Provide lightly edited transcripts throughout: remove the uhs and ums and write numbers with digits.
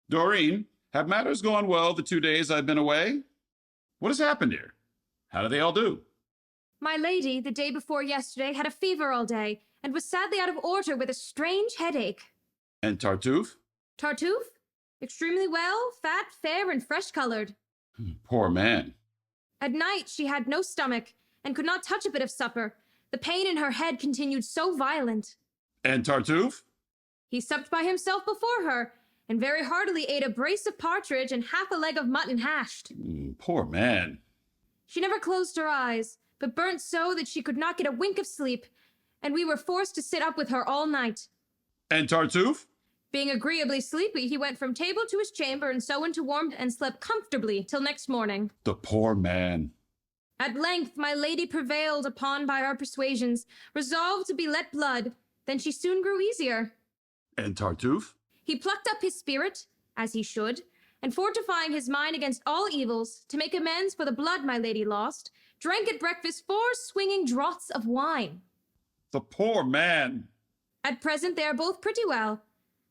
Doreen, have matters gone well the 2 days I've been away? What has happened here? How do they all do? My lady, the day before yesterday, had a fever all day, and was sadly out of order with a strange headache. And Tartuffe? Tartuffe? Extremely well, fat, fair, and fresh-colored. Poor man. At night she had no stomach, and could not touch a bit of supper. The pain in her head continued so violent. And Tartuffe? He supped by himself before her, and very heartily ate a brace of partridge and half a leg of mutton hashed. Poor man. She never closed her eyes, but burnt so that she could not get a wink of sleep, and we were forced to sit up with her all night. And Tartuffe? Being agreeably sleepy, he went from table to his chamber and so into warmth and slept comfortably till next morning. The poor man. At length my lady prevailed upon by our persuasions, resolved to be let blood. Then she soon grew easier. And Tartuffe? He plucked up his spirit, as he should, and fortifying his mind against all evils, to make amends for the blood my lady lost, drank at breakfast 4 swinging draughts of wine. The poor man. At present they are both pretty well,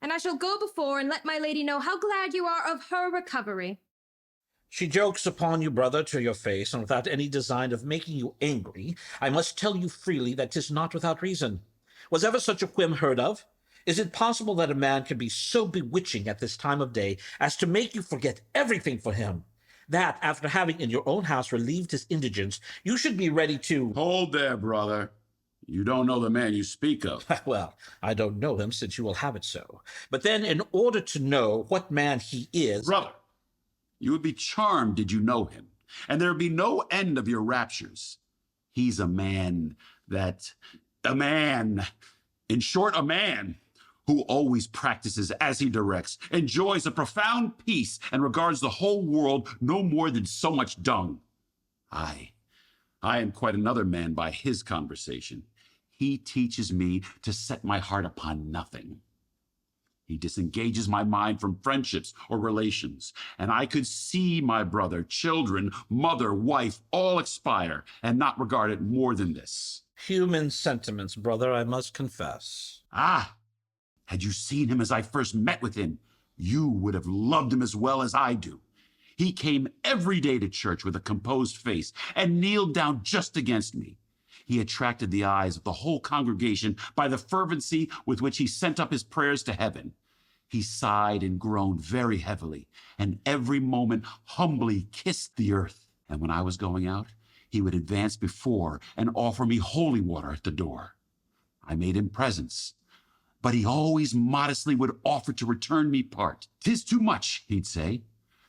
and I shall go before and let my lady know how glad you are of her recovery. She jokes upon you, brother, to your face, and without any design of making you angry, I must tell you freely that 'tis not without reason. Was ever such a whim heard of? Is it possible that a man can be so bewitching at this time of day as to make you forget everything for him? That, after having in your own house relieved his indigence, you should be ready to— Hold there, brother. You don't know the man you speak of. Well, I don't know him, since you will have it so. But then, in order to know what man he is— Brother, you would be charmed did you know him, and there would be no end of your raptures. He's a man in short, a man who always practices as he directs, enjoys a profound peace, and regards the whole world no more than so much dung. I am quite another man by his conversation. He teaches me to set my heart upon nothing. He disengages my mind from friendships or relations, and I could see my brother, children, mother, wife, all expire, and not regard it more than this. Human sentiments, brother, I must confess. Had you seen him as I first met with him, you would have loved him as well as I do. He came every day to church with a composed face and kneeled down just against me. He attracted the eyes of the whole congregation by the fervency with which he sent up his prayers to heaven. He sighed and groaned very heavily, and every moment humbly kissed the earth. And when I was going out, he would advance before and offer me holy water at the door. I made him presents, but he always modestly would offer to return me part. "'Tis too much," he'd say,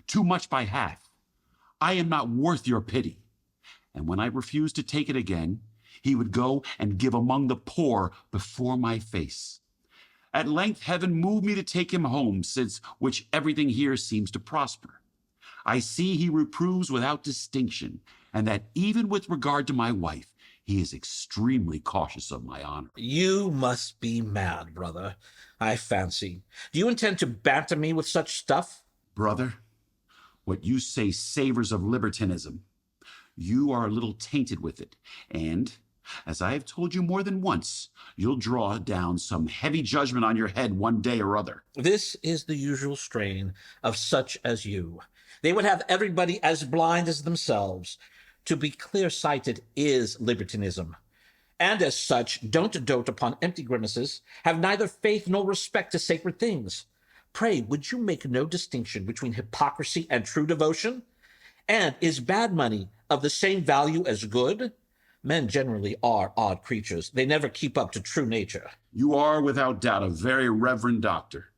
"too much by half. I am not worth your pity." And when I refused to take it again, he would go and give among the poor before my face. At length heaven moved me to take him home, since which everything here seems to prosper. I see he reproves without distinction, and that even with regard to my wife, he is extremely cautious of my honor. You must be mad, brother, I fancy. Do you intend to banter me with such stuff? Brother, what you say savors of libertinism. You are a little tainted with it, and, as I have told you more than once, you'll draw down some heavy judgment on your head one day or other. This is the usual strain of such as you. They would have everybody as blind as themselves. To be clear-sighted is libertinism, and as such don't dote upon empty grimaces, have neither faith nor respect to sacred things. Pray, would you make no distinction between hypocrisy and true devotion? And is bad money of the same value as good? Men generally are odd creatures. They never keep up to true nature. You are, without doubt, a very reverend doctor.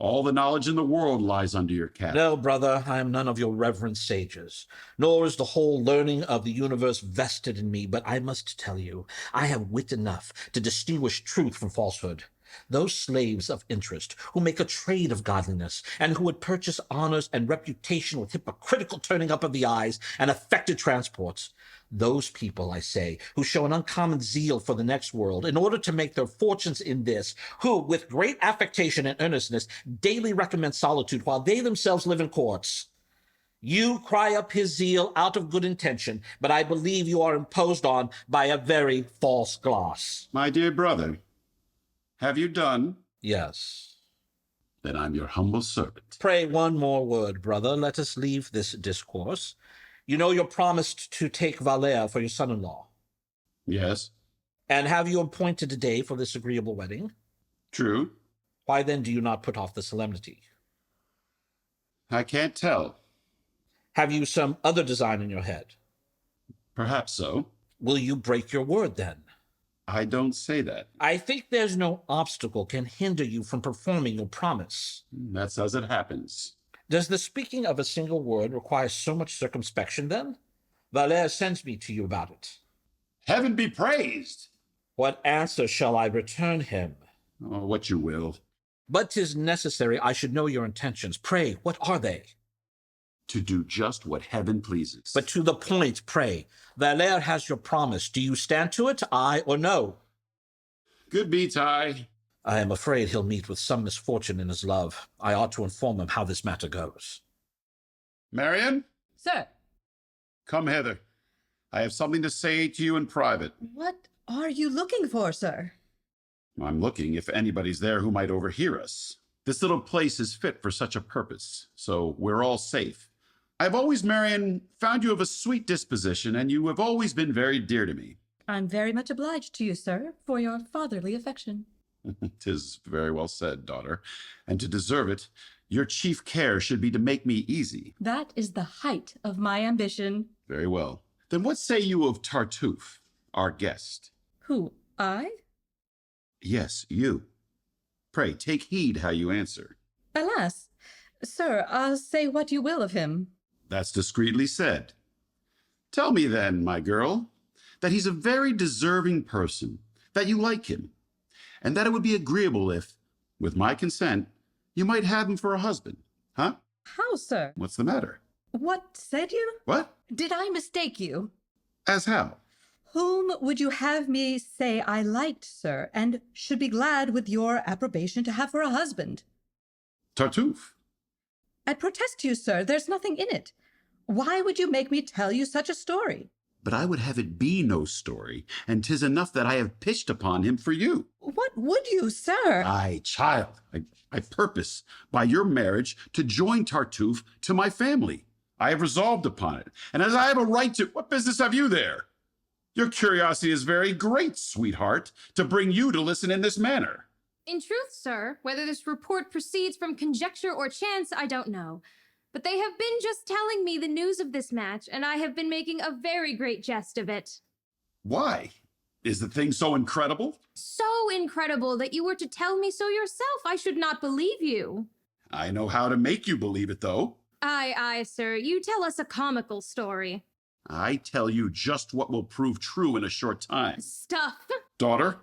All the knowledge in the world lies under your cap. No, brother, I am none of your reverend sages, nor is the whole learning of the universe vested in me, but I must tell you, I have wit enough to distinguish truth from falsehood. Those slaves of interest who make a trade of godliness, and who would purchase honors and reputation with hypocritical turning up of the eyes and affected transports, those people, I say, who show an uncommon zeal for the next world in order to make their fortunes in this, who, with great affectation and earnestness, daily recommend solitude while they themselves live in courts. You cry up his zeal out of good intention, but I believe you are imposed on by a very false glass. My dear brother, have you done? Yes. Then I'm your humble servant. Pray one more word, brother. Let us leave this discourse. You know you're promised to take Valère for your son-in-law. Yes, And have you appointed a day for this agreeable wedding? true. Why then do you not put off the solemnity? I can't tell. Have you some other design in your head? Perhaps so. Will you break your word then? I don't say that. I think there's no obstacle can hinder you from performing your promise. That's as it happens. Does the speaking of a single word require so much circumspection then? Valère sends me to you about it. Heaven be praised! What answer shall I return him? Oh, what you will. But 'tis necessary I should know your intentions. Pray, what are they? To do just what heaven pleases. But to the point, pray. Valère has your promise. Do you stand to it, aye or no? Good be, Ty. I am afraid he'll meet with some misfortune in his love. I ought to inform him how this matter goes. Marion, Sir, come hither. I have something to say to you in private. what are you looking for, sir? I'm looking if anybody's there who might overhear us. This little place is fit for such a purpose, so we're all safe. I've always, Marion, found you of a sweet disposition, and you have always been very dear to me. I'm very much obliged to you, sir, for your fatherly affection. 'Tis very well said, daughter. And to deserve it, your chief care should be to make me easy. That is the height of my ambition. Very well. Then what say you of Tartuffe, our guest? Who, I? Yes, you. Pray, take heed how you answer. Alas, sir, I'll say what you will of him. That's discreetly said. Tell me then, my girl, that he's a very deserving person, that you like him, and that it would be agreeable if, with my consent, you might have him for a husband. Huh? How, sir? What's the matter? What said you? What? Did I mistake you? As how? Whom would you have me say I liked, sir, and should be glad with your approbation to have for a husband? Tartuffe. I protest to you, sir, there's nothing in it. Why would you make me tell you such a story? But I would have it be no story, and 'tis enough that I have pitched upon him for you. What would you, sir? Aye, child, I purpose, by your marriage, to join Tartuffe to my family. I have resolved upon it, and as I have a right to— What business have you there? Your curiosity is very great, sweetheart, to bring you to listen in this manner. In truth, sir, whether this report proceeds from conjecture or chance, I don't know. But they have been just telling me the news of this match, and I have been making a very great jest of it. Why? Is the thing so incredible? So incredible that you were to tell me so yourself. I should not believe you. I know how to make you believe it, though. Aye, sir, you tell us a comical story. I tell you just what will prove true in a short time. Stuff. Daughter,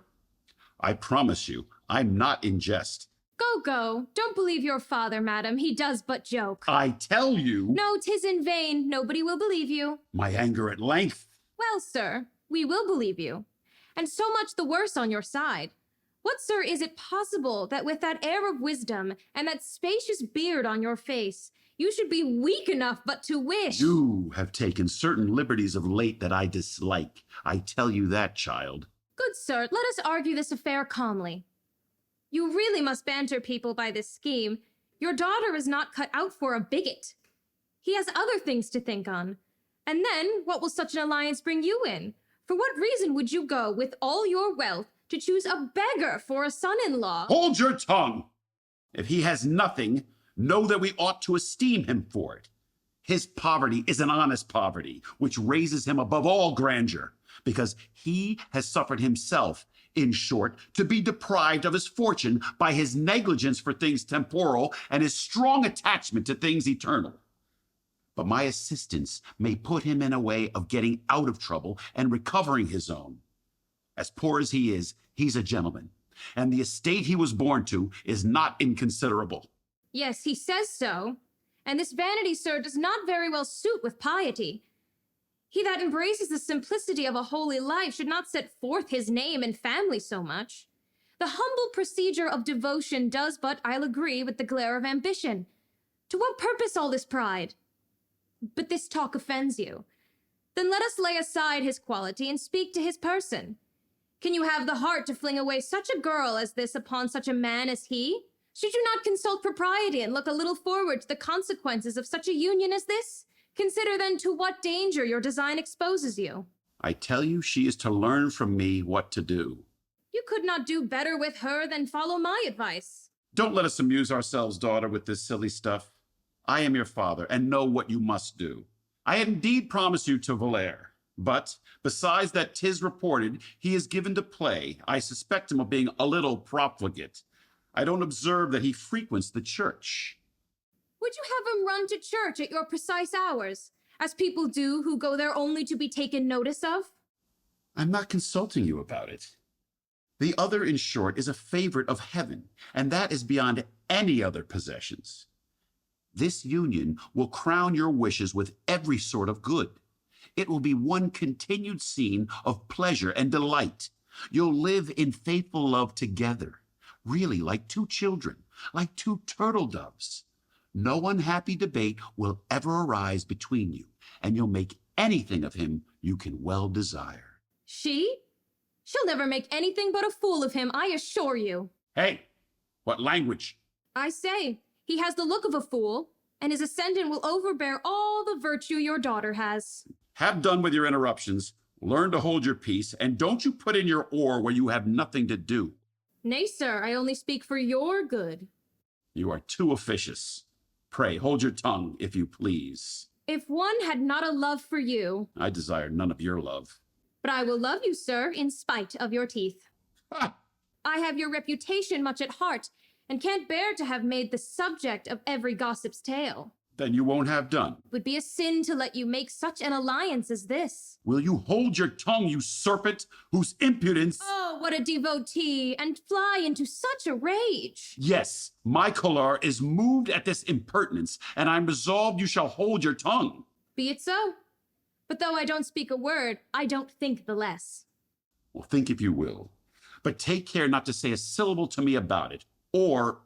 I promise you, I'm not in jest. Go. Don't believe your father, madam. He does but joke. I tell you— No, 'tis in vain. Nobody will believe you. My anger at length. Well, sir, we will believe you. And so much the worse on your side. What, sir, is it possible that with that air of wisdom and that spacious beard on your face, you should be weak enough but to wish— You have taken certain liberties of late that I dislike. I tell you that, child. Good sir, let us argue this affair calmly. You really must banter people by this scheme. Your daughter is not cut out for a bigot. He has other things to think on. And then, what will such an alliance bring you in? For what reason would you go, with all your wealth, to choose a beggar for a son-in-law? Hold your tongue! If he has nothing, know that we ought to esteem him for it. His poverty is an honest poverty, which raises him above all grandeur, because he has suffered himself, in short, to be deprived of his fortune by his negligence for things temporal and his strong attachment to things eternal. But my assistance may put him in a way of getting out of trouble and recovering his own. As poor as he is, he's a gentleman, and the estate he was born to is not inconsiderable. Yes, he says so. And this vanity, sir, does not very well suit with piety. He that embraces the simplicity of a holy life should not set forth his name and family so much. The humble procedure of devotion does but, I'll agree, with the glare of ambition. To what purpose all this pride? But this talk offends you. Then let us lay aside his quality and speak to his person. Can you have the heart to fling away such a girl as this upon such a man as he? Should you not consult propriety and look a little forward to the consequences of such a union as this? Consider then to what danger your design exposes you. I tell you, she is to learn from me what to do. You could not do better with her than follow my advice. Don't let us amuse ourselves, daughter, with this silly stuff. I am your father, and know what you must do. I had indeed promised you to Moliere, but besides that 'tis reported he is given to play, I suspect him of being a little profligate. I don't observe that he frequents the church. Would you have him run to church at your precise hours, as people do who go there only to be taken notice of? I'm not consulting you about it. The other, in short, is a favorite of heaven, and that is beyond any other possessions. This union will crown your wishes with every sort of good. It will be one continued scene of pleasure and delight. You'll live in faithful love together, really like two children, like two turtle doves. No unhappy debate will ever arise between you, and you'll make anything of him you can well desire. She? She'll never make anything but a fool of him, I assure you. Hey, what language? I say, he has the look of a fool, and his ascendant will overbear all the virtue your daughter has. Have done with your interruptions. Learn to hold your peace, and don't you put in your oar where you have nothing to do. Nay, sir, I only speak for your good. You are too officious. Pray, hold your tongue, if you please. If one had not a love for you, I desire none of your love. but I will love you, sir, in spite of your teeth. Ha! I have your reputation much at heart, and can't bear to have made the subject of every gossip's tale. Then you won't have done. It would be a sin to let you make such an alliance as this. Will you hold your tongue, you serpent, whose impudence... Oh, what a devotee, and fly into such a rage. Yes, my choler is moved at this impertinence, and I'm resolved you shall hold your tongue. Be it so. But though I don't speak a word, I don't think the less. Well, think if you will. But take care not to say a syllable to me about it, or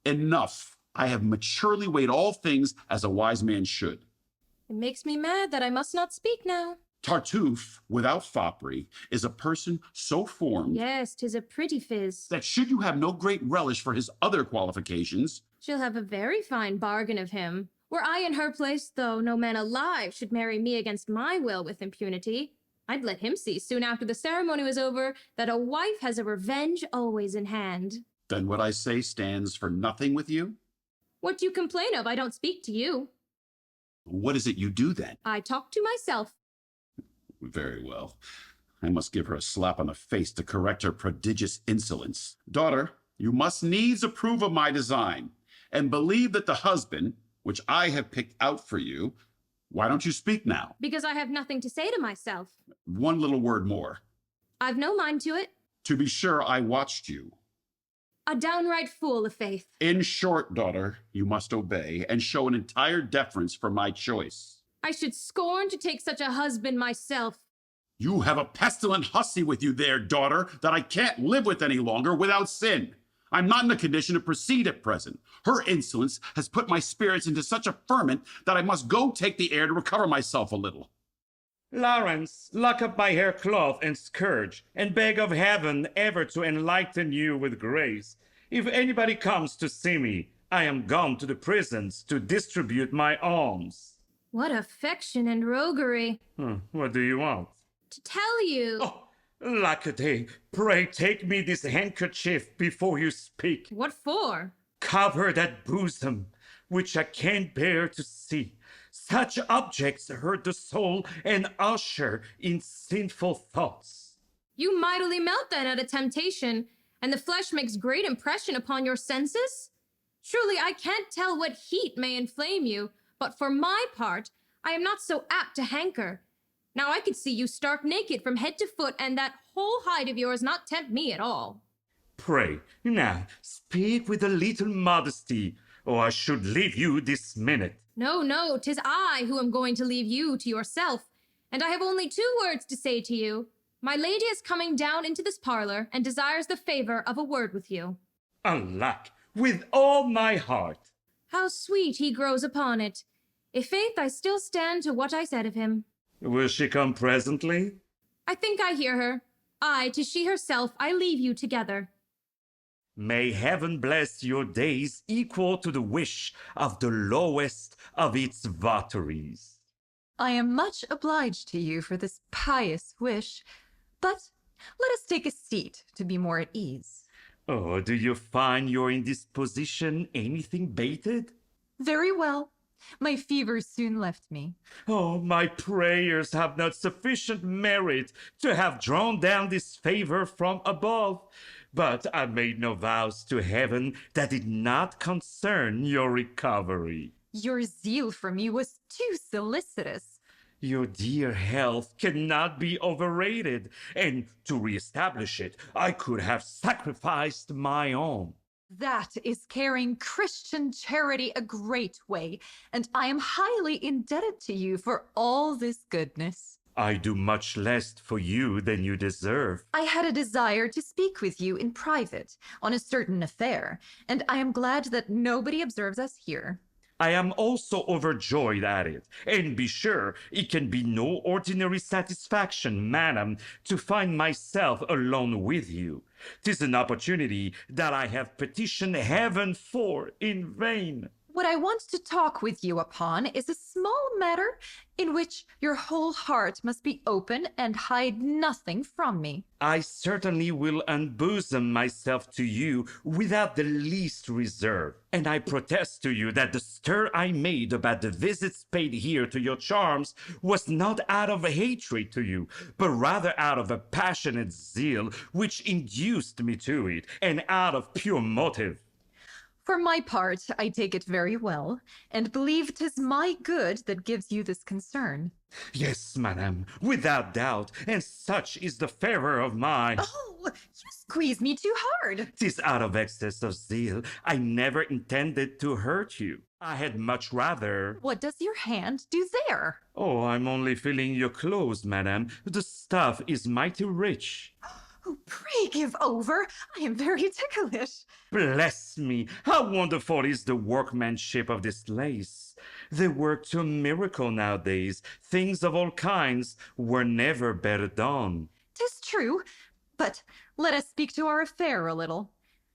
enough. I have maturely weighed all things as a wise man should. It makes me mad that I must not speak now. Tartuffe, without foppery, is a person so formed Yes, 'tis a pretty phiz. that should you have no great relish for his other qualifications, She'll have a very fine bargain of him. Were I in her place, though, no man alive should marry me against my will with impunity. I'd let him see soon after the ceremony was over that a wife has a revenge always in hand. then what I say stands for nothing with you? What do you complain of? I don't speak to you. What is it you do then? I talk to myself. Very well. I must give her a slap on the face to correct her prodigious insolence. Daughter, you must needs approve of my design, and believe that the husband, which I have picked out for you, why don't you speak now? Because I have nothing to say to myself. One little word more. I've no mind to it. To be sure, I watched you. A downright fool of faith. In short, daughter, you must obey and show an entire deference for my choice. I should scorn to take such a husband myself. You have a pestilent hussy with you there, daughter, that I can't live with any longer without sin. I'm not in a condition to proceed at present. Her insolence has put my spirits into such a ferment that I must go take the air to recover myself a little. Lawrence, lock up my hair cloth and scourge, and beg of heaven ever to enlighten you with grace. If anybody comes to see me, I am gone to the prisons to distribute my alms. What affection and roguery. What do you want? To tell you. Oh, Lackaday, pray take me this handkerchief before you speak. What for? Cover that bosom, which I can't bear to see. Such objects hurt the soul and usher in sinful thoughts. You mightily melt then at a temptation, and the flesh makes great impression upon your senses? Truly, I can't tell what heat may inflame you, but for my part, I am not so apt to hanker. Now I could see you stark naked from head to foot, and that whole hide of yours not tempt me at all. Pray, now, speak with a little modesty, or I should leave you this minute. No, no, 'tis I who am going to leave you to yourself, and I have only 2 words to say to you. My lady is coming down into this parlor, and desires the favor of a word with you. Alack, with all my heart. How sweet he grows upon it. I'faith, I still stand to what I said of him. Will she come presently? I think I hear her. Aye, 'tis she herself. I leave you together. May heaven bless your days equal to the wish of the lowest of its votaries. I am much obliged to you for this pious wish, but let us take a seat to be more at ease. Oh, do you find your indisposition anything bated? Very well. My fever soon left me. Oh, my prayers have not sufficient merit to have drawn down this favor from above. But I made no vows to heaven that did not concern your recovery. Your zeal for me was too solicitous. Your dear health cannot be overrated, and to reestablish it, I could have sacrificed my own. That is carrying Christian charity a great way, and I am highly indebted to you for all this goodness. I do much less for you than you deserve. I had a desire to speak with you in private on a certain affair, and I am glad that nobody observes us here. I am also overjoyed at it, and be sure it can be no ordinary satisfaction, madam, to find myself alone with you. 'Tis an opportunity that I have petitioned heaven for in vain. What I want to talk with you upon is a small matter in which your whole heart must be open and hide nothing from me. I certainly will unbosom myself to you without the least reserve, and I protest to you that the stir I made about the visits paid here to your charms was not out of hatred to you, but rather out of a passionate zeal which induced me to it, and out of pure motive. For my part, I take it very well, and believe 'tis my good that gives you this concern. Yes, madam, without doubt, and such is the favor of my... Oh, you squeeze me too hard. 'Tis out of excess of zeal. I never intended to hurt you. I had much rather... What does your hand do there? Oh, I'm only feeling your clothes, madam. The stuff is mighty rich. Oh, pray give over. I am very ticklish. Bless me, how wonderful is the workmanship of this lace. They work to a miracle nowadays. Things of all kinds were never better done. 'Tis true, but let us speak to our affair a little.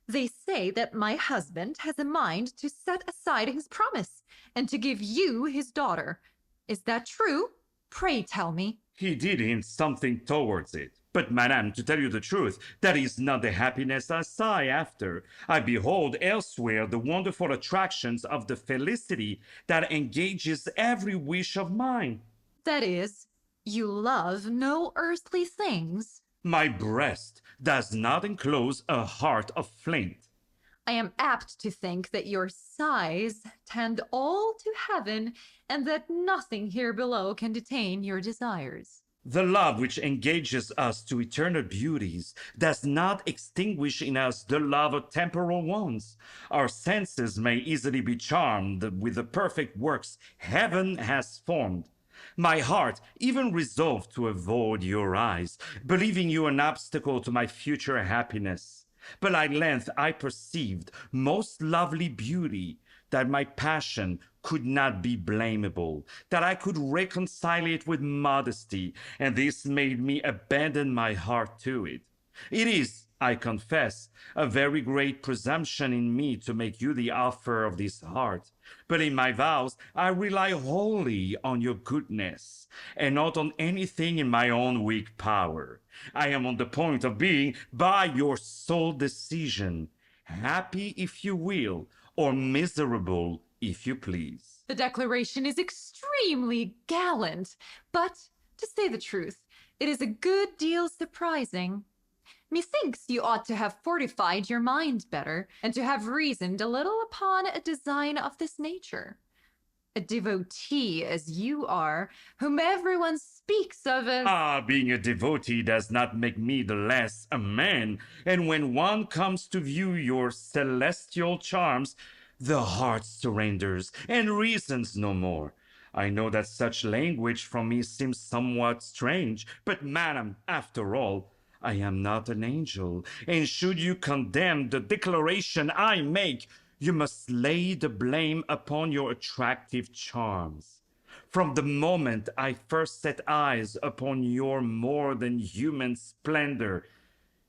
They say that my husband has a mind to set aside his promise and to give you his daughter. Is that true? Pray tell me. He did hint something towards it. But, madame, to tell you the truth, that is not the happiness I sigh after. I behold elsewhere the wonderful attractions of the felicity that engages every wish of mine. That is, you love no earthly things. My breast does not enclose a heart of flint. I am apt to think that your sighs tend all to heaven, and that nothing here below can detain your desires. The love which engages us to eternal beauties does not extinguish in us the love of temporal ones. Our senses may easily be charmed with the perfect works heaven has formed. My heart even resolved to avoid your eyes, believing you an obstacle to my future happiness. But at length I perceived, most lovely beauty, that my passion could not be blamable, that I could reconcile it with modesty, and this made me abandon my heart to it. It is, I confess, a very great presumption in me to make you the offer of this heart, but in my vows I rely wholly on your goodness, and not on anything in my own weak power. I am on the point of being, by your sole decision, happy if you will, or miserable if you please. The declaration is extremely gallant, but, to say the truth, it is a good deal surprising. Methinks you ought to have fortified your mind better, and to have reasoned a little upon a design of this nature. A devotee as you are, whom everyone speaks of as... Ah, being a devotee does not make me the less a man, and when one comes to view your celestial charms, the heart surrenders and reasons no more. I know that such language from me seems somewhat strange, but madam, after all, I am not an angel, and should you condemn the declaration I make, you must lay the blame upon your attractive charms. From the moment I first set eyes upon your more than human splendor,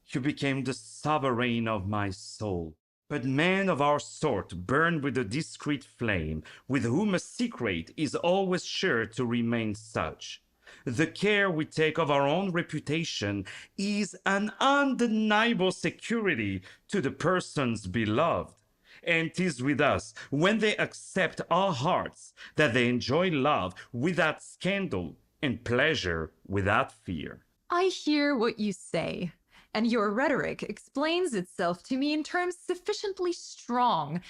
You became the sovereign of my soul. But men of our sort burn with a discreet flame, with whom a secret is always sure to remain such. The care we take of our own reputation is an undeniable security to the persons beloved. And 'tis with us, when they accept our hearts, that they enjoy love without scandal and pleasure without fear. I hear what you say, and your rhetoric explains itself to me in terms sufficiently strong.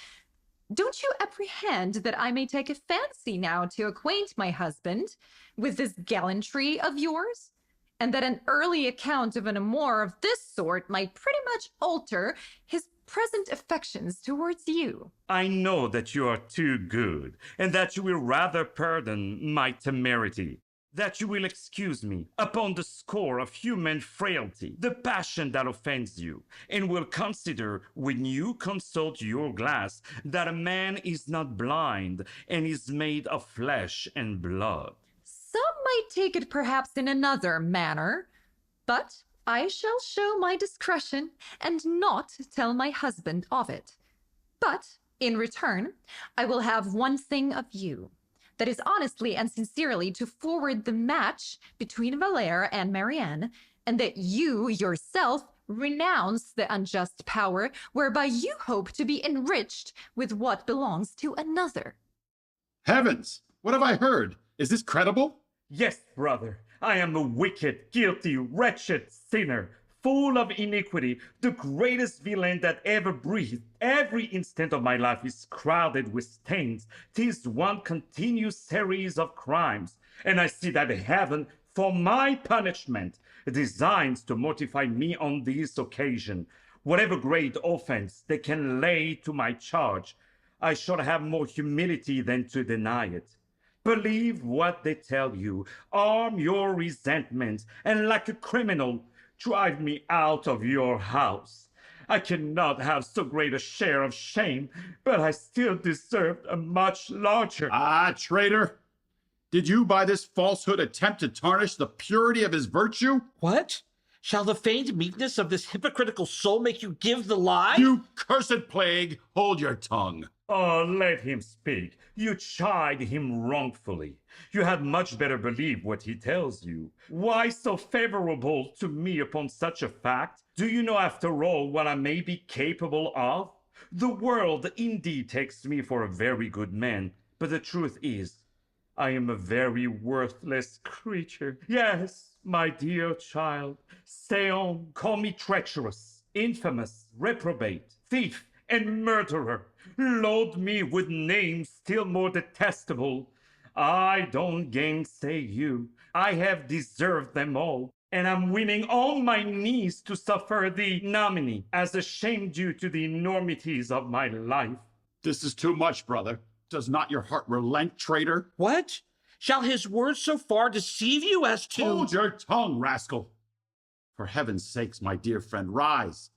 Don't you apprehend that I may take a fancy now to acquaint my husband with this gallantry of yours? And that an early account of an amour of this sort might pretty much alter his present affections towards you? I know that you are too good, and that you will rather pardon my temerity, that you will excuse me upon the score of human frailty, the passion that offends you, and will consider when you consult your glass that a man is not blind and is made of flesh and blood. Some might take it perhaps in another manner, but I shall show my discretion and not tell my husband of it. But in return, I will have one thing of you, that is honestly and sincerely to forward the match between Valere and Marianne, and that you yourself renounce the unjust power whereby you hope to be enriched with what belongs to another. Heavens! What have I heard? Is this credible? Yes, brother, I am a wicked, guilty, wretched sinner, full of iniquity, the greatest villain that ever breathed. Every instant of my life is crowded with stains. 'Tis one continuous series of crimes, and I see that heaven, for my punishment, designs to mortify me on this occasion. Whatever great offense they can lay to my charge, I shall have more humility than to deny it. Believe what they tell you, arm your resentment, and like a criminal, drive me out of your house. I cannot have so great a share of shame, but I still deserved a much larger. Ah, traitor! Did you by this falsehood attempt to tarnish the purity of his virtue? What? Shall the feigned meekness of this hypocritical soul make you give the lie? You cursed plague, hold your tongue. Oh, let him speak. You chide him wrongfully. You had much better believe what he tells you. Why so favorable to me upon such a fact? Do you know after all what I may be capable of? The world indeed takes me for a very good man, but the truth is, I am a very worthless creature. Yes, my dear child, stay on, call me treacherous, infamous, reprobate, thief, and murderer. Load me with names still more detestable. I don't gainsay you. I have deserved them all, and I'm winning on my knees to suffer the ignominy as a shame due to the enormities of my life. This is too much, brother. Does not your heart relent, traitor? What? Shall his words so far deceive you as to— Hold your tongue, rascal! For heaven's sakes, my dear friend, rise.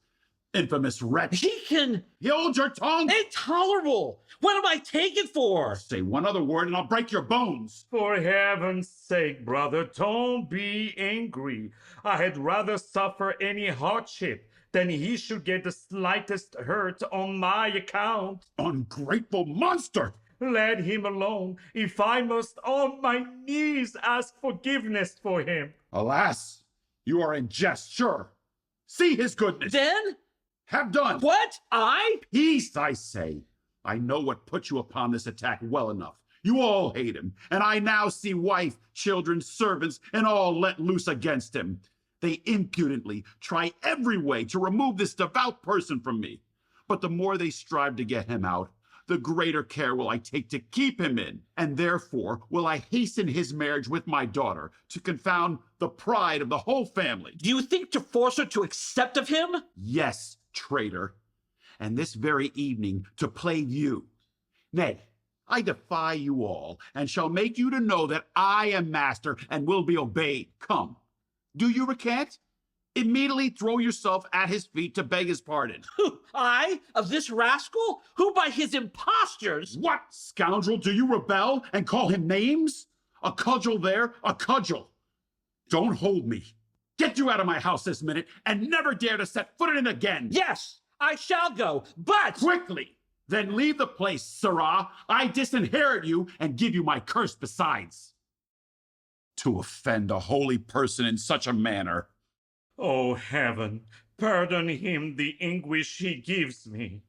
Infamous wretch! He can— Hold your tongue! Intolerable! What am I taken for? Say one other word and I'll break your bones! For heaven's sake, brother, don't be angry. I had rather suffer any hardship than he should get the slightest hurt on my account. Ungrateful monster! Let him alone, if I must on my knees ask forgiveness for him. Alas, you are in jest, sure. See his goodness. Then? Have done. What? I? Peace, I say. I know what put you upon this attack well enough. You all hate him, and I now see wife, children, servants, and all let loose against him. They impudently try every way to remove this devout person from me. But the more they strive to get him out, the greater care will I take to keep him in, and therefore will I hasten his marriage with my daughter to confound the pride of the whole family. Do you think to force her to accept of him? Yes, traitor, and this very evening to plague you. Nay, I defy you all, and shall make you to know that I am master and will be obeyed. Come, do you recant? Immediately throw yourself at his feet to beg his pardon. Who? I? Of this rascal? Who by his impostures? What, scoundrel, do you rebel and call him names? A cudgel there, a cudgel. Don't hold me. Get you out of my house this minute and never dare to set foot in it again. Yes, I shall go, but... Quickly! Then leave the place, sirrah. I disinherit you and give you my curse besides. To offend a holy person in such a manner. Oh, heaven, pardon him the anguish he gives me.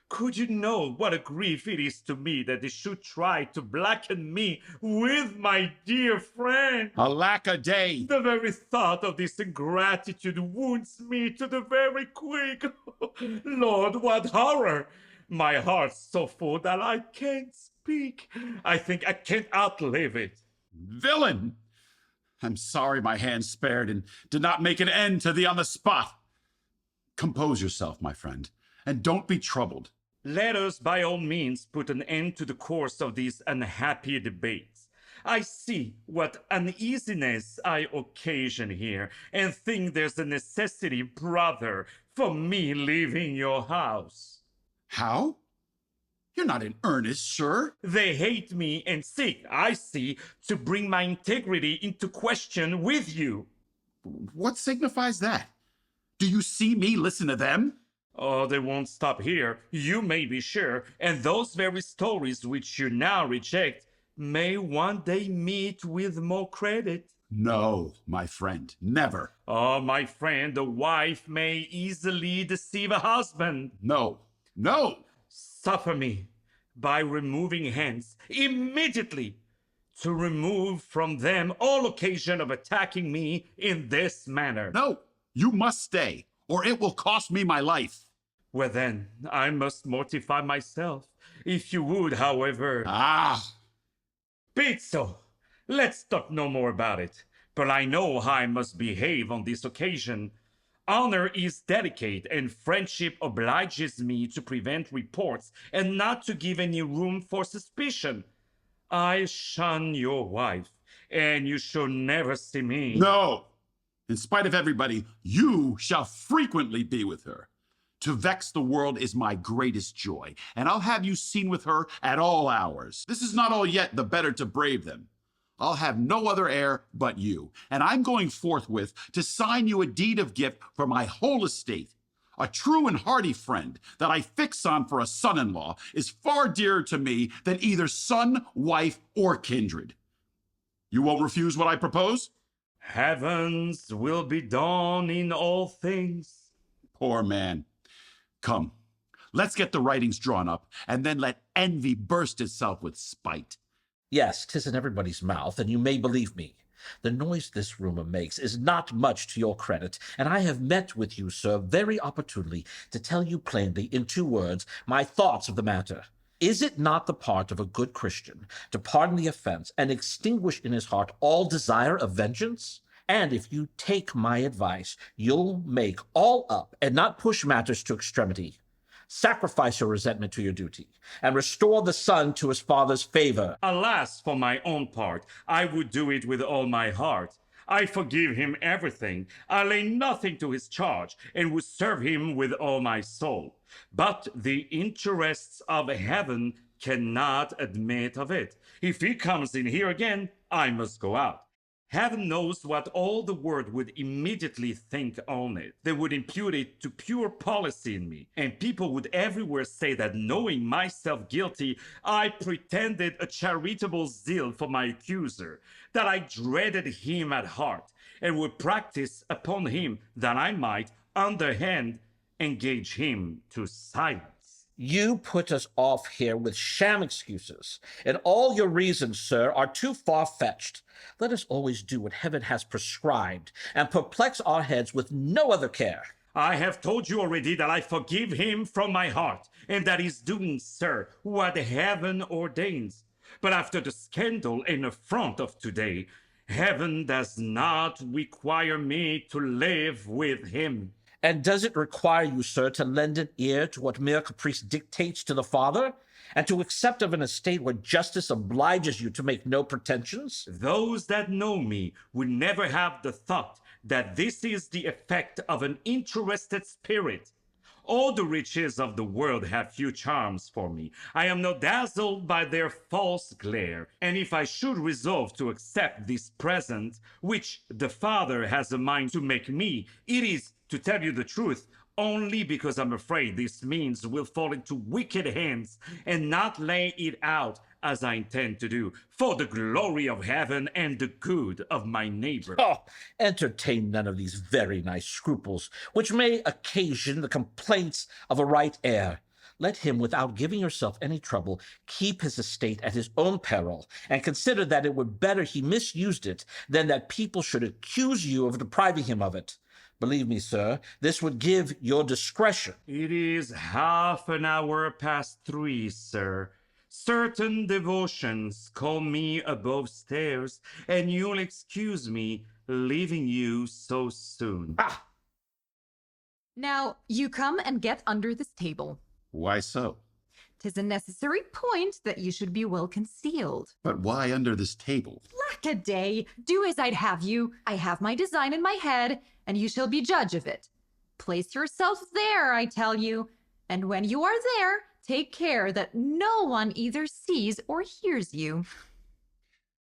Could you know what a grief it is to me that they should try to blacken me with my dear friend? Alack a day! The very thought of this ingratitude wounds me to the very quick. Lord, what horror! My heart's so full that I can't speak. I think I can't outlive it. Villain! I'm sorry my hand spared and did not make an end to thee on the spot. Compose yourself, my friend, and don't be troubled. Let us by all means put an end to the course of these unhappy debates. I see what uneasiness I occasion here, and think there's a necessity, brother, for me leaving your house. How? You're not in earnest, sir. They hate me and seek, I see, to bring my integrity into question with you. What signifies that? Do you see me listen to them? Oh, they won't stop here, you may be sure, and those very stories which you now reject may one day meet with more credit. No, my friend, never. Oh, my friend, a wife may easily deceive a husband. No, no! Suffer me, by removing hence, immediately, to remove from them all occasion of attacking me in this manner. No, you must stay, or it will cost me my life. Well then, I must mortify myself. If you would, however... Ah! Be it so. Let's talk no more about it. But I know how I must behave on this occasion. Honor is delicate, and friendship obliges me to prevent reports and not to give any room for suspicion. I shun your wife, and you shall never see me. No! In spite of everybody, you shall frequently be with her. To vex the world is my greatest joy, and I'll have you seen with her at all hours. This is not all yet, the better to brave them. I'll have no other heir but you, and I'm going forthwith to sign you a deed of gift for my whole estate. A true and hearty friend that I fix on for a son-in-law is far dearer to me than either son, wife, or kindred. You won't refuse what I propose? Heavens will be done in all things. Poor man. Come, let's get the writings drawn up, and then let envy burst itself with spite. Yes, 'tis in everybody's mouth, and you may believe me. The noise this rumor makes is not much to your credit, and I have met with you, sir, very opportunely to tell you plainly, in 2 words, my thoughts of the matter. Is it not the part of a good Christian to pardon the offense and extinguish in his heart all desire of vengeance? And if you take my advice, you'll make all up and not push matters to extremity. Sacrifice your resentment to your duty, and restore the son to his father's favor. Alas, for my own part, I would do it with all my heart. I forgive him everything. I lay nothing to his charge, and would serve him with all my soul. But the interests of heaven cannot admit of it. If he comes in here again, I must go out. Heaven knows what all the world would immediately think on it. They would impute it to pure policy in me, and people would everywhere say that, knowing myself guilty, I pretended a charitable zeal for my accuser, that I dreaded him at heart, and would practice upon him that I might, underhand, engage him to silence. You put us off here with sham excuses, and all your reasons, sir, are too far-fetched. Let us always do what heaven has prescribed, and perplex our heads with no other care. I have told you already that I forgive him from my heart, and that is doing, sir, what heaven ordains. But after the scandal and affront of today, heaven does not require me to live with him. And does it require you, sir, to lend an ear to what mere caprice dictates to the father, and to accept of an estate where justice obliges you to make no pretensions? Those that know me would never have the thought that this is the effect of an interested spirit. All the riches of the world have few charms for me. I am not dazzled by their false glare. And if I should resolve to accept this present, which the Father has a mind to make me, it is, to tell you the truth, only because I'm afraid this means will fall into wicked hands and not lay it out as I intend to do, for the glory of heaven and the good of my neighbor. Oh, entertain none of these very nice scruples, which may occasion the complaints of a right heir. Let him, without giving yourself any trouble, keep his estate at his own peril, and consider that it were better he misused it than that people should accuse you of depriving him of it. Believe me, sir, this would give your discretion. It is half an hour past 3, sir. Certain devotions call me above stairs, and you'll excuse me leaving you so soon. Ah! Now, you come and get under this table. Why so? 'Tis a necessary point that you should be well concealed. But why under this table? Lack-a-day! Do as I'd have you. I have my design in my head, and you shall be judge of it. Place yourself there, I tell you, and when you are there, take care that no one either sees or hears you.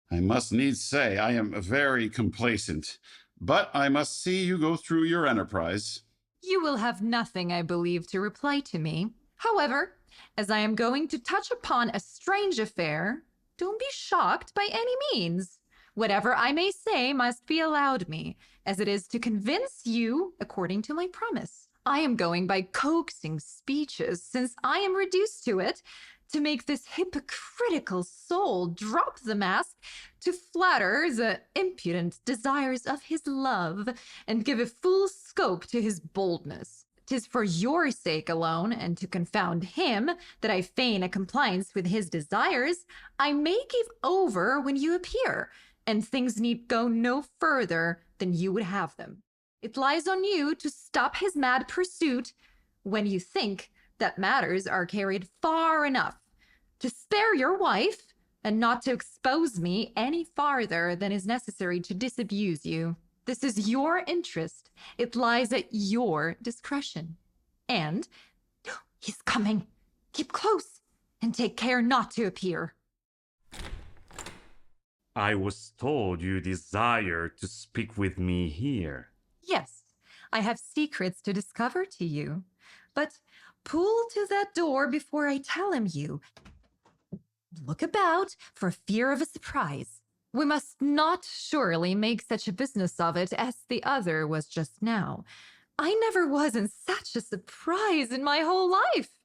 I must needs say I am very complacent, but I must see you go through your enterprise. You will have nothing, I believe, to reply to me. However, as I am going to touch upon a strange affair, don't be shocked by any means. Whatever I may say must be allowed me, as it is to convince you according to my promise. I am going by coaxing speeches, since I am reduced to it, to make this hypocritical soul drop the mask, to flatter the impudent desires of his love, and give a full scope to his boldness. 'Tis for your sake alone, and to confound him, that I feign a compliance with his desires. I may give over when you appear, and things need go no further than you would have them. It lies on you to stop his mad pursuit when you think that matters are carried far enough, to spare your wife, and not to expose me any farther than is necessary to disabuse you. This is your interest. It lies at your discretion. And he's coming. Keep close and take care not to appear. I was told you desire to speak with me here. Yes, I have secrets to discover to you. But pull to that door before I tell him you. Look about for fear of a surprise. We must not surely make such a business of it as the other was just now. I never was in such a surprise in my whole life.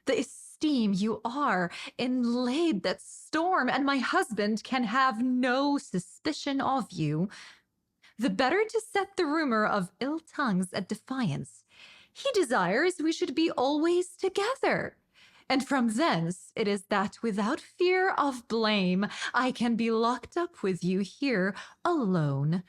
The esteem you are inlaid that storm, and my husband can have no suspicion of you. The better to set the rumor of ill tongues at defiance. He desires we should be always together. And from thence it is that without fear of blame I can be locked up with you here alone.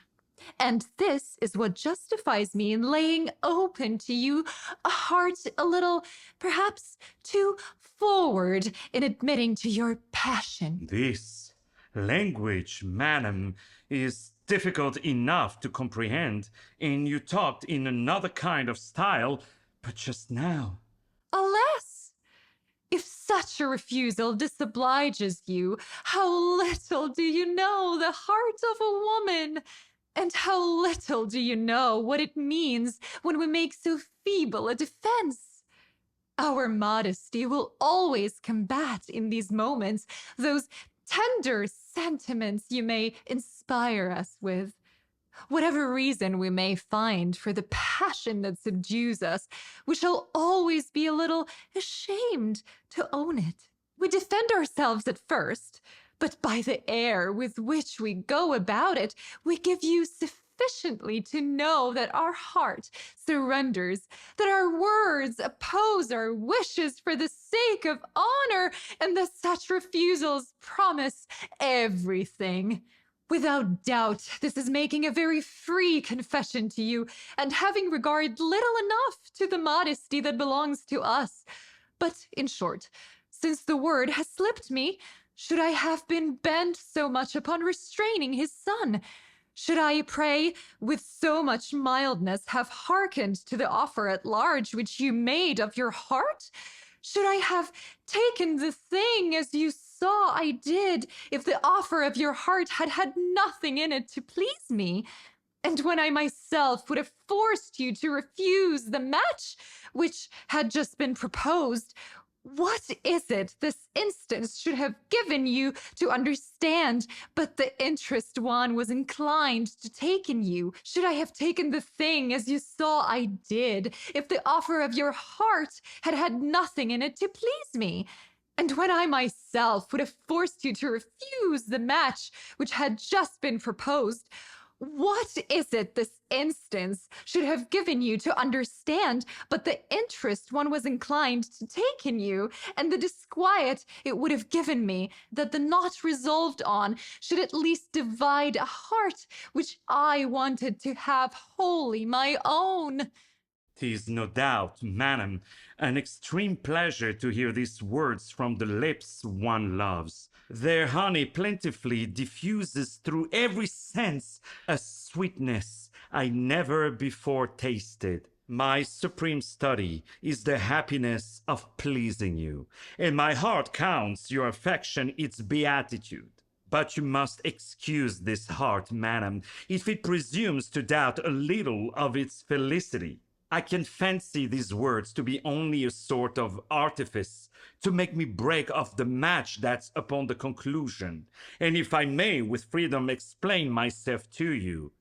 And this is what justifies me in laying open to you a heart a little, perhaps, too forward in admitting to your passion. This language, madam, is difficult enough to comprehend, and you talked in another kind of style, but just now. Alas! If such a refusal disobliges you, how little do you know the heart of a woman, and how little do you know what it means when we make so feeble a defense. Our modesty will always combat in these moments those tender sentiments you may inspire us with. Whatever reason we may find for the passion that subdues us, we shall always be a little ashamed to own it. We defend ourselves at first, but by the air with which we go about it, we give you sufficiently to know that our heart surrenders, that our words oppose our wishes for the sake of honor, and that such refusals promise everything. Without doubt, this is making a very free confession to you, and having regard little enough to the modesty that belongs to us. But, in short, since the word has slipped me, should I have been bent so much upon restraining his son? Should I, pray, with so much mildness, have hearkened to the offer at large which you made of your heart? Should I have taken the thing as you saw I did, if the offer of your heart had had nothing in it to please me? And when I myself would have forced you to refuse the match which had just been proposed, what is it this instance should have given you to understand, but the interest one was inclined to take in you? Should I have taken the thing as you saw I did, if the offer of your heart had had nothing in it to please me? And when I myself would have forced you to refuse the match which had just been proposed, what is it this instance should have given you to understand, but the interest one was inclined to take in you, and the disquiet it would have given me, that the not resolved on should at least divide a heart which I wanted to have wholly my own? 'Tis no doubt, madam, an extreme pleasure to hear these words from the lips one loves. Their honey plentifully diffuses through every sense a sweetness I never before tasted. My supreme study is the happiness of pleasing you, and my heart counts your affection its beatitude. But you must excuse this heart, madam, if it presumes to doubt a little of its felicity. I can fancy these words to be only a sort of artifice to make me break off the match that's upon the conclusion. And if I may with freedom explain myself to you,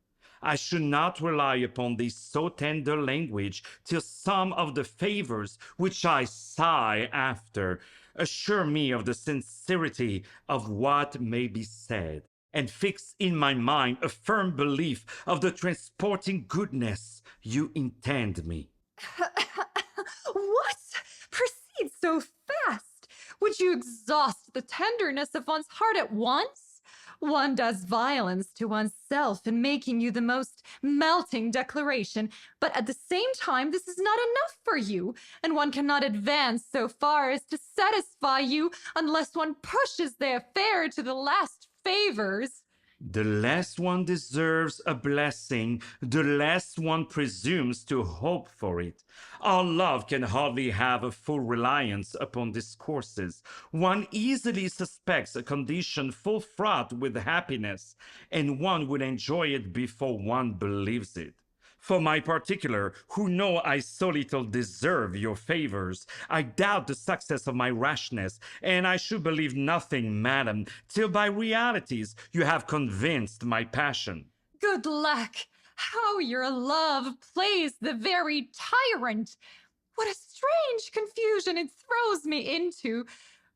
I should not rely upon this so tender language till some of the favors which I sigh after assure me of the sincerity of what may be said, and fix in my mind a firm belief of the transporting goodness you intend me. What? Proceed so fast? Would you exhaust the tenderness of one's heart at once? One does violence to oneself in making you the most melting declaration, but at the same time this is not enough for you, and one cannot advance so far as to satisfy you unless one pushes the affair to the last favors. The less one deserves a blessing, the less one presumes to hope for it. Our love can hardly have a full reliance upon discourses. One easily suspects a condition full fraught with happiness, and one would enjoy it before one believes it. For my particular, who know I so little deserve your favors, I doubt the success of my rashness, and I should believe nothing, madam, till by realities you have convinced my passion. Good lack! How your love plays the very tyrant! What a strange confusion it throws me into!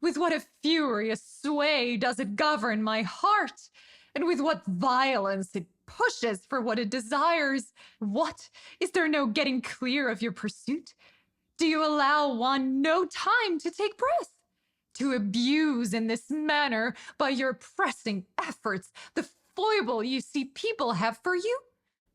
With what a furious sway does it govern my heart! And with what violence it pushes for what it desires! What? Is there no getting clear of your pursuit? Do you allow one no time to take breath? To abuse in this manner, by your pressing efforts, the foible you see people have for you?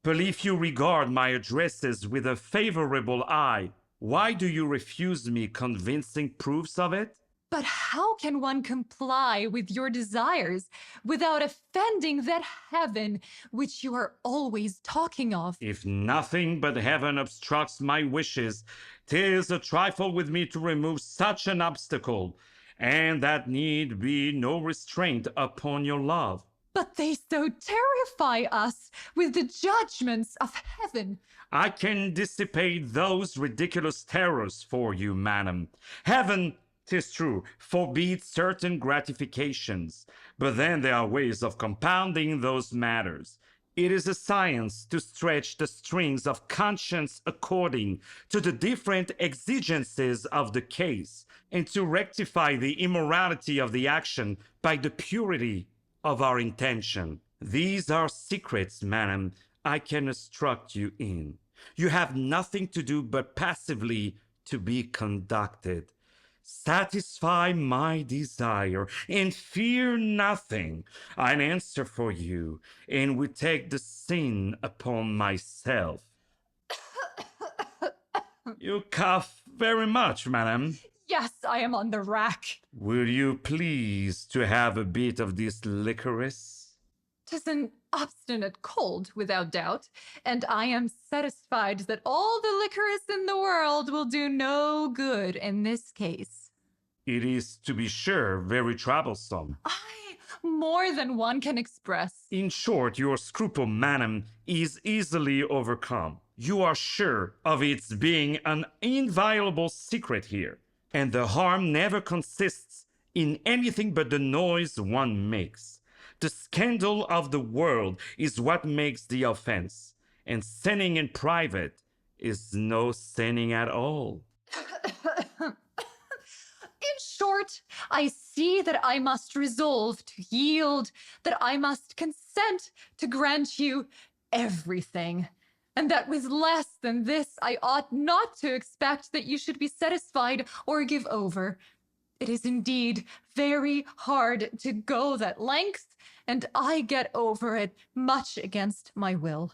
Believe you regard my addresses with a favorable eye. Why do you refuse me convincing proofs of it? But how can one comply with your desires without offending that heaven which you are always talking of? If nothing but heaven obstructs my wishes, 'tis a trifle with me to remove such an obstacle, and that need be no restraint upon your love. But they so terrify us with the judgments of heaven. I can dissipate those ridiculous terrors for you, madam. Heaven, 'tis true, forbids certain gratifications, but then there are ways of compounding those matters. It is a science to stretch the strings of conscience according to the different exigencies of the case, and to rectify the immorality of the action by the purity of our intention. These are secrets, madam, I can instruct you in. You have nothing to do but passively to be conducted. Satisfy my desire, and fear nothing. I'll answer for you, and will take the sin upon myself. You cough very much, madam. Yes, I am on the rack. Will you please to have a bit of this licorice? 'Tis an obstinate cold, without doubt, and I am satisfied that all the licorice in the world will do no good in this case. It is, to be sure, very troublesome. Ay, more than one can express. In short, your scruple, madam, is easily overcome. You are sure of its being an inviolable secret here, and the harm never consists in anything but the noise one makes. The scandal of the world is what makes the offense, and sinning in private is no sinning at all. In short, I see that I must resolve to yield, that I must consent to grant you everything, and that with less than this I ought not to expect that you should be satisfied or give over. It is indeed very hard to go that length, and I get over it much against my will.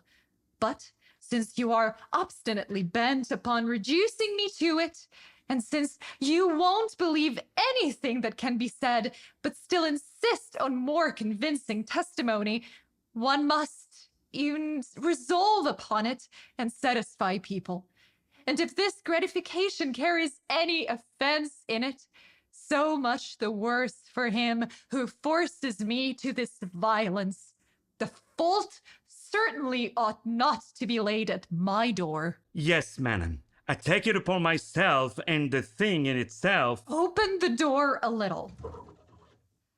But since you are obstinately bent upon reducing me to it, and since you won't believe anything that can be said, but still insist on more convincing testimony, one must even resolve upon it and satisfy people. And if this gratification carries any offense in it, so much the worse for him who forces me to this violence. The fault certainly ought not to be laid at my door. Yes, madam, I take it upon myself, and the thing in itself. Open the door a little.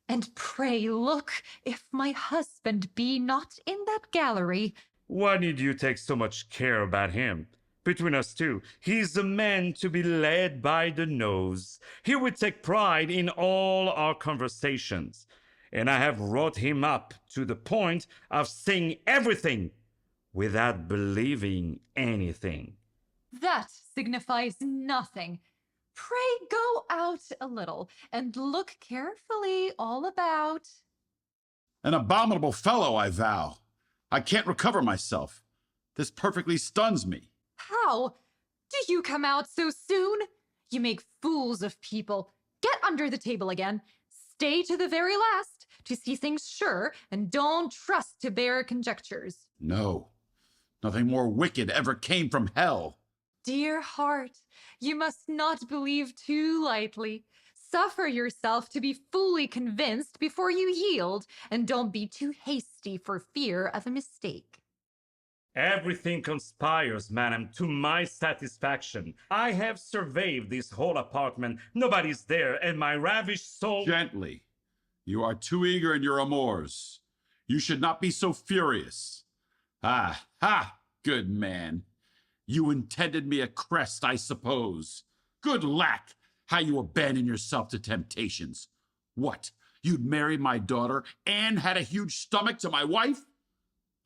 And pray look if my husband be not in that gallery. Why need you take so much care about him? Between us two, he's a man to be led by the nose. He would take pride in all our conversations, and I have wrought him up to the point of saying everything without believing anything. That signifies nothing. Pray go out a little and look carefully all about. An abominable fellow, I vow. I can't recover myself. This perfectly stuns me. How? Do you come out so soon? You make fools of people. Get under the table again. Stay to the very last to see things sure, and don't trust to bare conjectures. No, nothing more wicked ever came from hell. Dear heart, you must not believe too lightly. Suffer yourself to be fully convinced before you yield, and don't be too hasty for fear of a mistake. Everything conspires, madam, to my satisfaction. I have surveyed this whole apartment. Nobody's there, and my ravished soul. Gently. You are too eager in your amours. You should not be so furious. Ah, ha, good man. You intended me a crest, I suppose. Good lack, how you abandon yourself to temptations. What, you'd marry my daughter and had a huge stomach to my wife?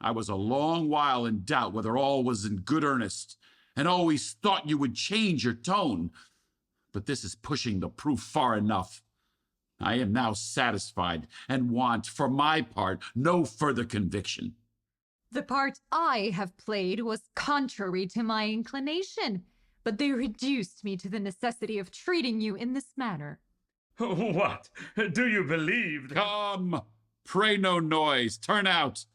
I was a long while in doubt whether all was in good earnest, and always thought you would change your tone. But this is pushing the proof far enough. I am now satisfied, and want, for my part, no further conviction. The part I have played was contrary to my inclination, but they reduced me to the necessity of treating you in this manner. What? Do you believe? Come, pray no noise, turn out,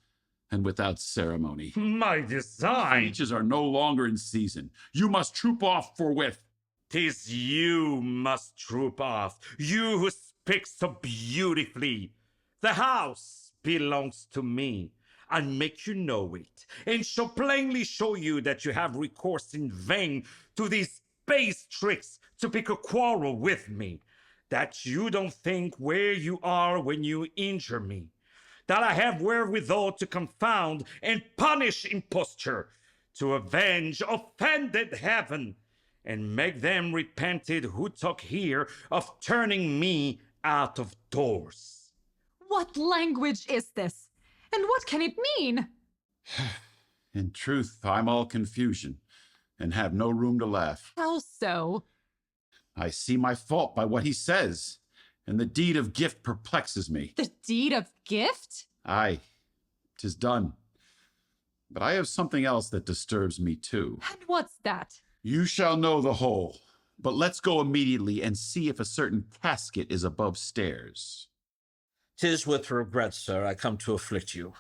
and without ceremony. My design. Speeches are no longer in season. You must troop off forthwith. 'Tis you must troop off, you who speak so beautifully. The house belongs to me. I'll make you know it, and shall plainly show you that you have recourse in vain to these base tricks to pick a quarrel with me, that you don't think where you are when you injure me, that I have wherewithal to confound and punish imposture, to avenge offended heaven, and make them repented who talk here of turning me out of doors. What language is this? And what can it mean? In truth, I'm all confusion, and have no room to laugh. How so? I see my fault by what he says, and the deed of gift perplexes me. The deed of gift? Aye, 'tis done. But I have something else that disturbs me too. And what's that? You shall know the whole, but let's go immediately and see if a certain casket is above stairs. 'Tis with regret, sir, I come to afflict you,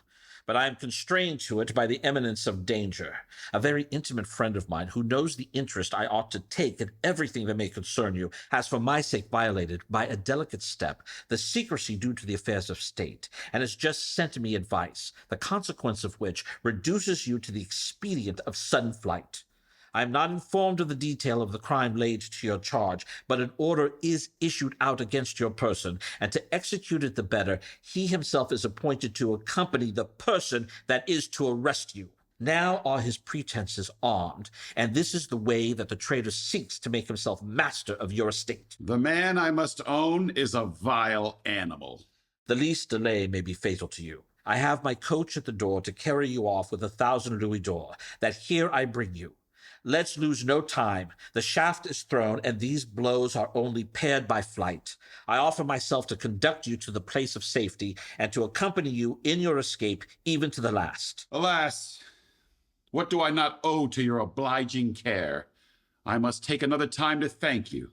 but I am constrained to it by the imminence of danger. A very intimate friend of mine, who knows the interest I ought to take in everything that may concern you, has for my sake violated, by a delicate step, the secrecy due to the affairs of state, and has just sent me advice, the consequence of which reduces you to the expedient of sudden flight. I am not informed of the detail of the crime laid to your charge, but an order is issued out against your person, and to execute it the better, he himself is appointed to accompany the person that is to arrest you. Now are his pretenses armed, and this is the way that the traitor seeks to make himself master of your estate. The man, I must own, is a vile animal. The least delay may be fatal to you. I have my coach at the door to carry you off with 1,000 louis d'or, that here I bring you. Let's lose no time. The shaft is thrown, and these blows are only paired by flight. I offer myself to conduct you to the place of safety, and to accompany you in your escape, even to the last. Alas, what do I not owe to your obliging care? I must take another time to thank you,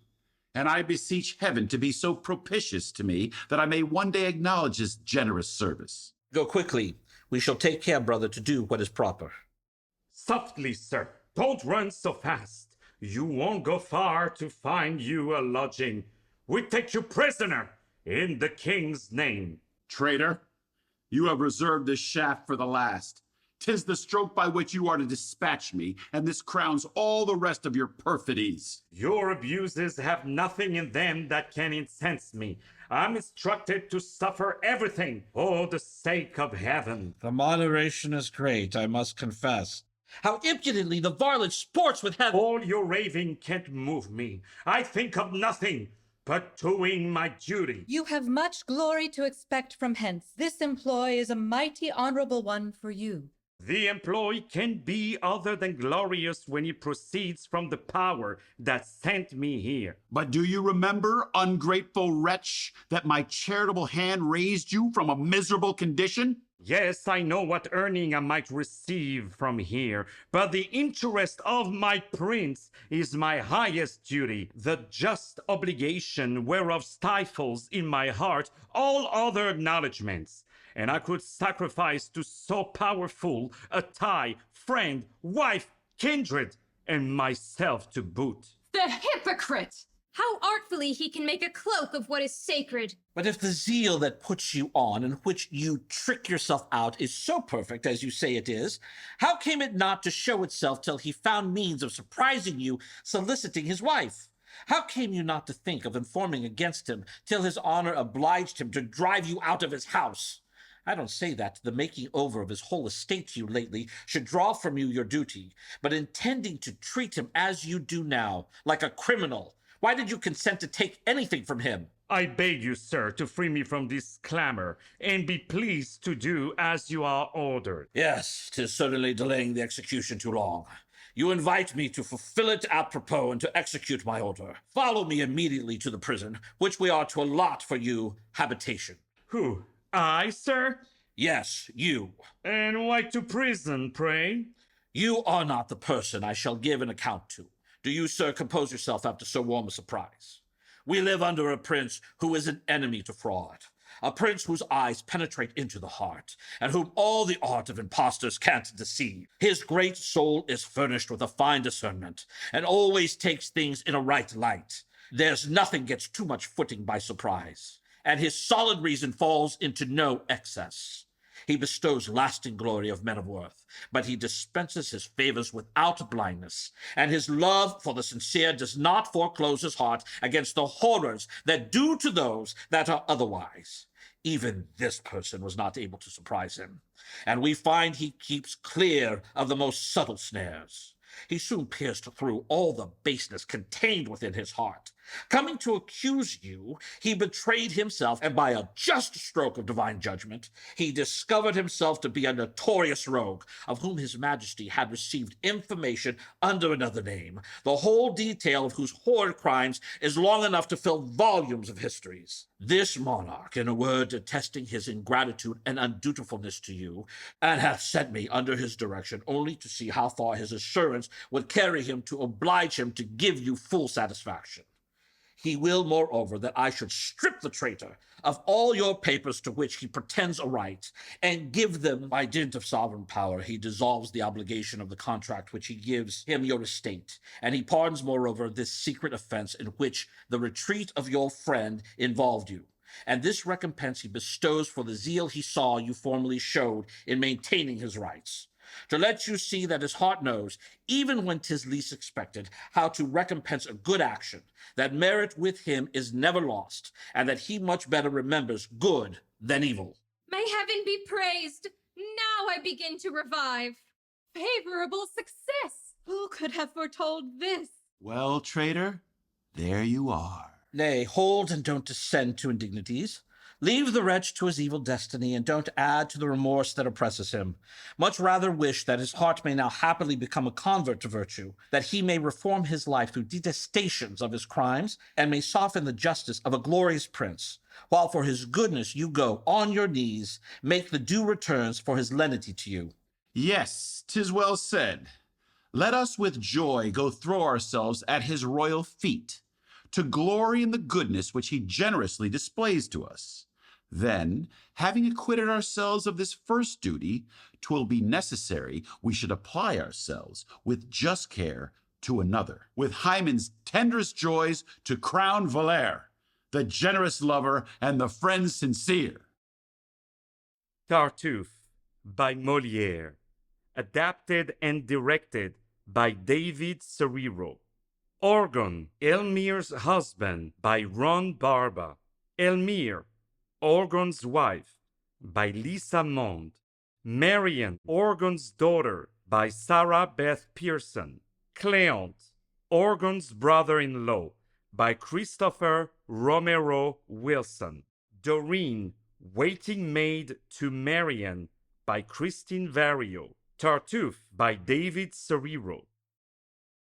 and I beseech heaven to be so propitious to me that I may one day acknowledge his generous service. Go quickly. We shall take care, brother, to do what is proper. Softly, sir. Don't run so fast. You won't go far to find you a lodging. We take you prisoner in the king's name. Traitor, you have reserved this shaft for the last. 'Tis the stroke by which you are to dispatch me, and this crowns all the rest of your perfidies. Your abuses have nothing in them that can incense me. I'm instructed to suffer everything for the sake of heaven. The moderation is great, I must confess. How impudently the varlet sports with heaven! All your raving can't move me. I think of nothing but doing my duty. You have much glory to expect from hence. This employ is a mighty honorable one for you. The employee can be other than glorious when he proceeds from the power that sent me here. But do you remember, ungrateful wretch, that my charitable hand raised you from a miserable condition? Yes, I know what earning I might receive from here, but the interest of my prince is my highest duty, the just obligation whereof stifles in my heart all other acknowledgments. And I could sacrifice to so powerful a tie, friend, wife, kindred, and myself to boot. The hypocrite! How artfully he can make a cloak of what is sacred. But if the zeal that puts you on, in which you trick yourself out, is so perfect as you say it is, how came it not to show itself till he found means of surprising you, soliciting his wife? How came you not to think of informing against him, till his honor obliged him to drive you out of his house? I don't say that the making over of his whole estate to you lately should draw from you your duty, but intending to treat him as you do now, like a criminal. Why did you consent to take anything from him? I beg you, sir, to free me from this clamor, and be pleased to do as you are ordered. Yes, 'tis certainly delaying the execution too long. You invite me to fulfill it apropos and to execute my order. Follow me immediately to the prison, which we are to allot for you habitation. Who? I, sir? Yes, you. And why to prison, pray? You are not the person I shall give an account to. Do you, sir, compose yourself after so warm a surprise? We live under a prince who is an enemy to fraud, a prince whose eyes penetrate into the heart, and whom all the art of impostors can't deceive. His great soul is furnished with a fine discernment, and always takes things in a right light. There's nothing gets too much footing by surprise, and his solid reason falls into no excess. He bestows lasting glory of men of worth, but he dispenses his favors without blindness, and his love for the sincere does not foreclose his heart against the horrors that do to those that are otherwise. Even this person was not able to surprise him, and we find he keeps clear of the most subtle snares. He soon pierced through all the baseness contained within his heart. Coming to accuse you, he betrayed himself, and by a just stroke of divine judgment, he discovered himself to be a notorious rogue, of whom his majesty had received information under another name, the whole detail of whose horrid crimes is long enough to fill volumes of histories. This monarch, in a word, detesting his ingratitude and undutifulness to you, and hath sent me under his direction only to see how far his assurance would carry him to oblige him to give you full satisfaction. He will, moreover, that I should strip the traitor of all your papers to which he pretends a right, and give them by dint of sovereign power. He dissolves the obligation of the contract which he gives him your estate, and he pardons, moreover, this secret offense in which the retreat of your friend involved you. And this recompense he bestows for the zeal he saw you formerly showed in maintaining his rights, to let you see that his heart knows, even when 'tis least expected, how to recompense a good action, that merit with him is never lost, and that he much better remembers good than evil. May heaven be praised! Now I begin to revive. Favorable success! Who could have foretold this? Well, traitor, there you are. Nay, hold and don't descend to indignities. Leave the wretch to his evil destiny, and don't add to the remorse that oppresses him. Much rather wish that his heart may now happily become a convert to virtue, that he may reform his life through detestations of his crimes, and may soften the justice of a glorious prince, while for his goodness you go on your knees, make the due returns for his lenity to you. Yes, 'tis well said. Let us with joy go throw ourselves at his royal feet, to glory in the goodness which he generously displays to us. Then, having acquitted ourselves of this first duty, 'twill be necessary we should apply ourselves with just care to another, with Hymen's tenderest joys to crown Valere, the generous lover and the friend sincere. Tartuffe by Moliere. Adapted and directed by David Serero. Orgon, Elmire's husband by Ron Barba. Elmire, Orgon's wife by Lisa Mond. Marian, Orgon's daughter by Sarah Beth Pearson. Cleant, Orgon's brother-in-law by Christopher Romero Wilson. Doreen, waiting maid to Marian by Christine Vario. Tartuffe by David Serero.